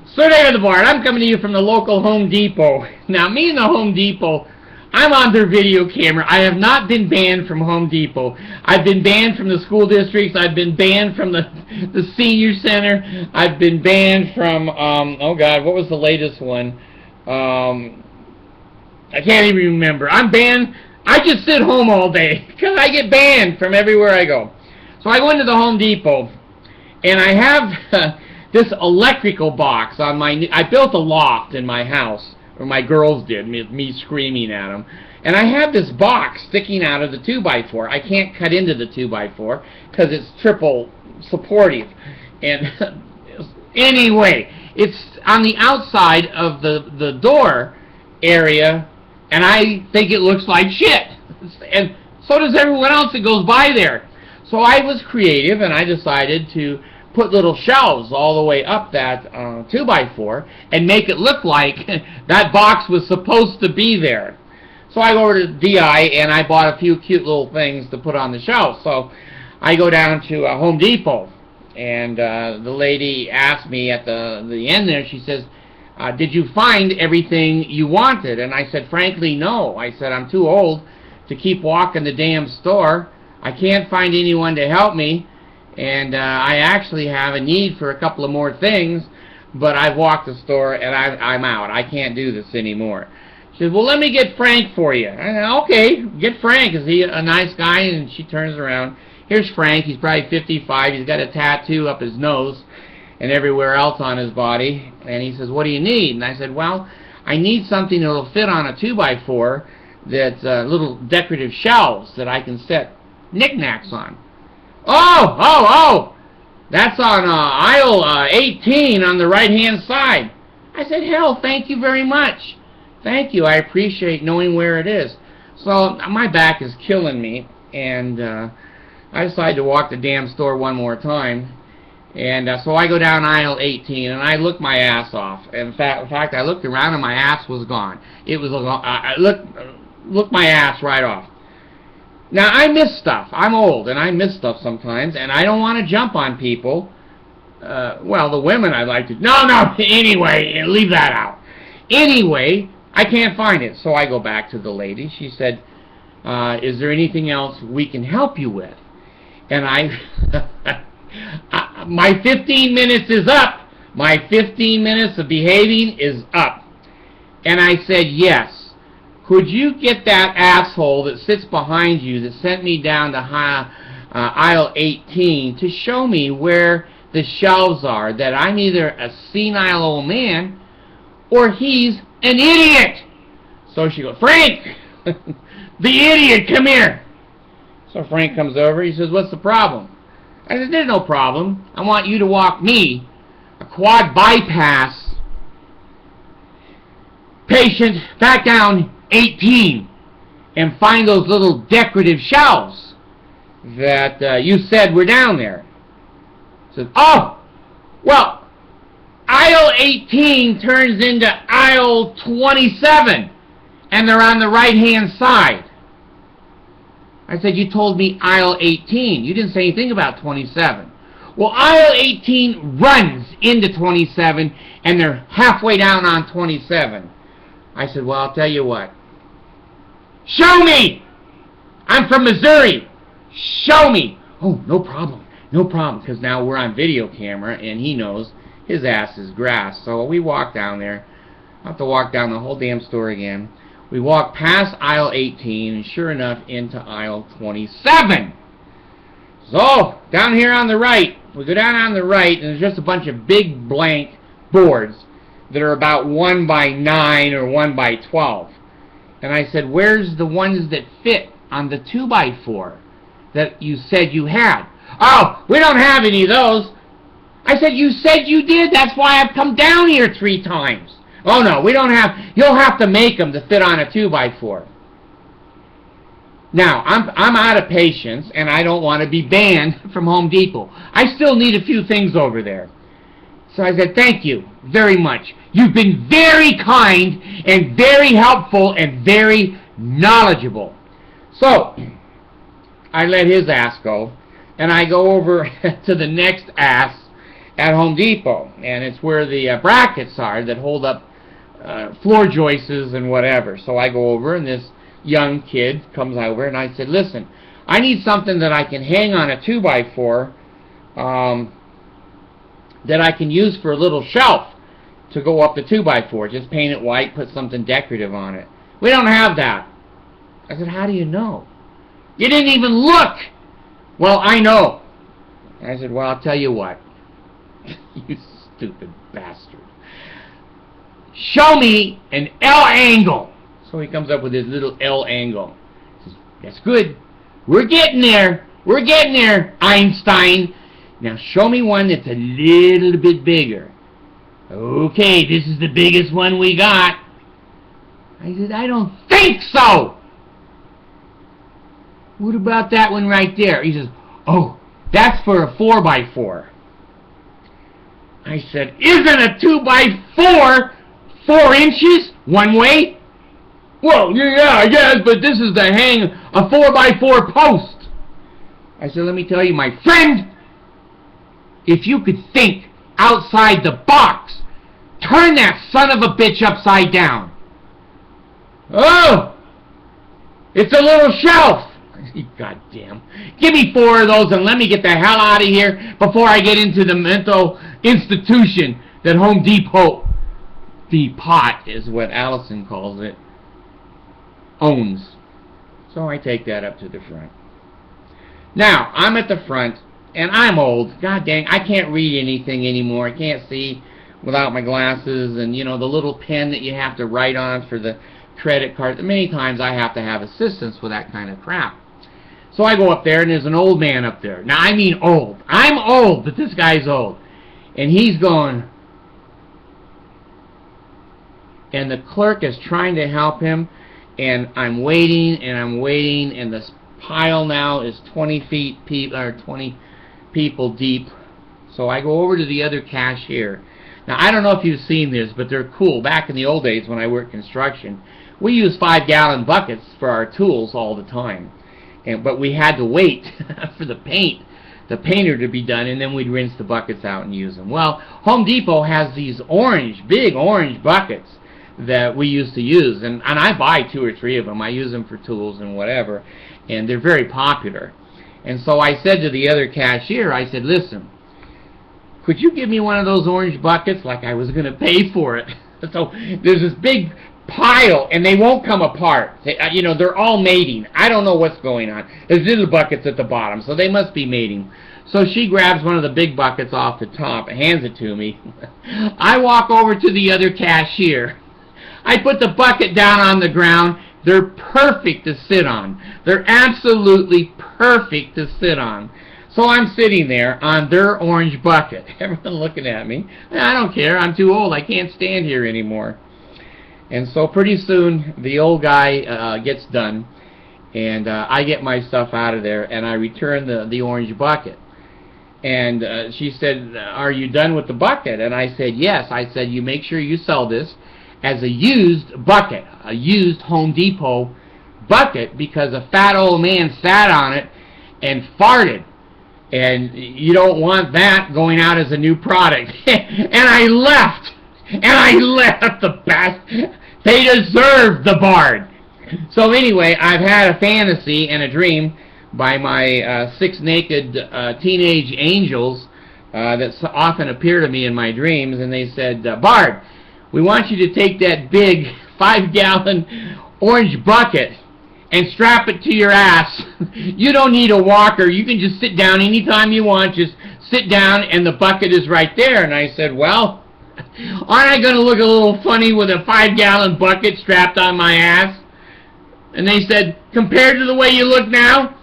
So David the Bard, I'm coming to you from the local Home Depot. Now, me and the Home Depot, I'm on their video camera. I have not been banned from Home Depot. I've been banned from the school districts. I've been banned from the senior center. I've been banned from, oh God, what was the latest one? I can't even remember. I'm banned. I just sit home all day because I get banned from everywhere I go. So I go into the Home Depot, and I have this electrical box on my... I built a loft in my house, or my girls did, me screaming at them. And I have this box sticking out of the 2x4. I can't cut into the 2x4 because it's triple supportive. And anyway, it's on the outside of the door area, and I think it looks like shit. And so does everyone else that goes by there. So I was creative, and I decided to put little shelves all the way up that 2x4 and make it look like that box was supposed to be there. So I go over to DI, and I bought a few cute little things to put on the shelf. So I go down to Home Depot, and the lady asked me at the end there, she says, did you find everything you wanted? And I said, frankly, no. I said, I'm too old to keep walking the damn store. I can't find anyone to help me, and I actually have a need for a couple of more things, but I've walked the store, and I'm out. I can't do this anymore. She said, well, let me get Frank for you. I said, okay, get Frank. Is he a nice guy? And she turns around. Here's Frank. He's probably 55. He's got a tattoo up his nose and everywhere else on his body. And he says, what do you need? And I said, well, I need something that will fit on a 2x4 that's little decorative shelves that I can set knickknacks on. Oh, that's on aisle 18 on the right-hand side. I said, hell, thank you very much. Thank you, I appreciate knowing where it is. So my back is killing me, and I decided to walk the damn store one more time. And so I go down aisle 18, and I look my ass off. In fact, I looked around, and my ass was gone. It was I looked my ass right off. Now, I miss stuff. I'm old, and I miss stuff sometimes, and I don't want to jump on people. Well, the women I'd like to... No, anyway, leave that out. Anyway, I can't find it, so I go back to the lady. She said, is there anything else we can help you with? And my 15 minutes is up. My 15 minutes of behaving is up. And I said, yes. Could you get that asshole that sits behind you that sent me down to aisle 18 to show me where the shelves are, that I'm either a senile old man or he's an idiot? So she goes, Frank, the idiot, come here. So Frank comes over. He says, what's the problem? I said, there's no problem. I want you to walk me, a quad bypass patient, back down 18 and find those little decorative shelves that you said were down there. Says, oh, well, aisle 18 turns into aisle 27, and they're on the right-hand side. I said, you told me aisle 18. You didn't say anything about 27. Well, aisle 18 runs into 27, and they're halfway down on 27. I said, well, I'll tell you what. Show me! I'm from Missouri. Show me! Oh, no problem, because now we're on video camera, and he knows his ass is grass. So we walk down there. I have to walk down the whole damn store again. We walk past aisle 18, and sure enough, into aisle 27. So, down here on the right, we go down on the right, and there's just a bunch of big blank boards that are about 1 by 9 or 1 by 12. And I said, where's the ones that fit on the 2x4 that you said you had? Oh, we don't have any of those. I said, you said you did. That's why I've come down here 3 times. Oh, no, we don't have... You'll have to make them to fit on a 2x4. Now, I'm out of patience, and I don't want to be banned from Home Depot. I still need a few things over there. So I said, thank you very much. You've been very kind and very helpful and very knowledgeable. So I let his ass go, and I go over to the next ass, at Home Depot, and it's where the brackets are that hold up floor joists and whatever. So I go over, and this young kid comes over, and I said, listen, I need something that I can hang on a 2x4 that I can use for a little shelf to go up the 2x4. Just paint it white, put something decorative on it. We don't have that. I said, how do you know? You didn't even look. Well, I know. I said, well, I'll tell you what. You stupid bastard. Show me an L angle. So he comes up with his little L angle. He says, that's good. We're getting there. We're getting there, Einstein. Now show me one that's a little bit bigger. Okay, this is the biggest one we got. I said, I don't think so. What about that one right there? He says, oh, that's for a 4x4. I said, isn't a 2x4 4 inches one way? Well, yeah, I guess, but this is to hang a 4x4 post. I said, let me tell you, my friend, if you could think outside the box, turn that son of a bitch upside down. Oh, it's a little shelf. Goddamn. Give me 4 of those and let me get the hell out of here before I get into the mental institution that Home Depot, the pot is what Allison calls it, owns. So I take that up to the front. Now, I'm at the front, and I'm old. God dang, I can't read anything anymore. I can't see without my glasses, and, you know, the little pen that you have to write on for the credit card. Many times I have to have assistance with that kind of crap. So I go up there, and there's an old man up there. Now, I mean old. I'm old, but this guy's old. And he's going, and the clerk is trying to help him, and I'm waiting, and this pile now is 20 people deep. So I go over to the other cashier. Now, I don't know if you've seen this, but they're cool. Back in the old days when I worked construction, we used 5-gallon buckets for our tools all the time. But we had to wait for the painter to be done, and then we'd rinse the buckets out and use them. Well, Home Depot has these big orange buckets that we used to use, and I buy 2 or 3 of them. I use them for tools and whatever, and they're very popular. And so I said to the other cashier, I said, listen, could you give me one of those orange buckets? Like I was going to pay for it. So there's this big pile, and they won't come apart. You know, they're all mating. I don't know what's going on. There's little buckets at the bottom, so they must be mating. So she grabs one of the big buckets off the top and hands it to me. I walk over to the other cashier. I put the bucket down on the ground. They're perfect to sit on. They're absolutely perfect to sit on. So I'm sitting there on their orange bucket. Everyone looking at me. I don't care. I'm too old. I can't stand here anymore. And so pretty soon the old guy gets done, and I get my stuff out of there, and I return the orange bucket. And she said, are you done with the bucket? And I said, yes. I said, you make sure you sell this as a used bucket, a used Home Depot bucket, because a fat old man sat on it and farted. And you don't want that going out as a new product. And I left. The best. They deserve the Bard. So anyway, I've had a fantasy and a dream by my 6 naked teenage angels that often appear to me in my dreams, and they said, Bard, we want you to take that big 5-gallon orange bucket and strap it to your ass. You don't need a walker. You can just sit down anytime you want. Just sit down, and the bucket is right there. And I said, well, aren't I going to look a little funny with a 5-gallon bucket strapped on my ass? And they said, compared to the way you look now,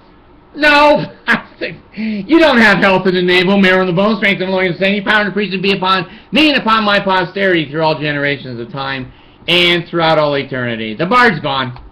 no. I said, you don't have health in the navel, marrow in the bone, strength in the loins, any power and priest to be upon me and upon my posterity through all generations of time and throughout all eternity. The Bard's gone.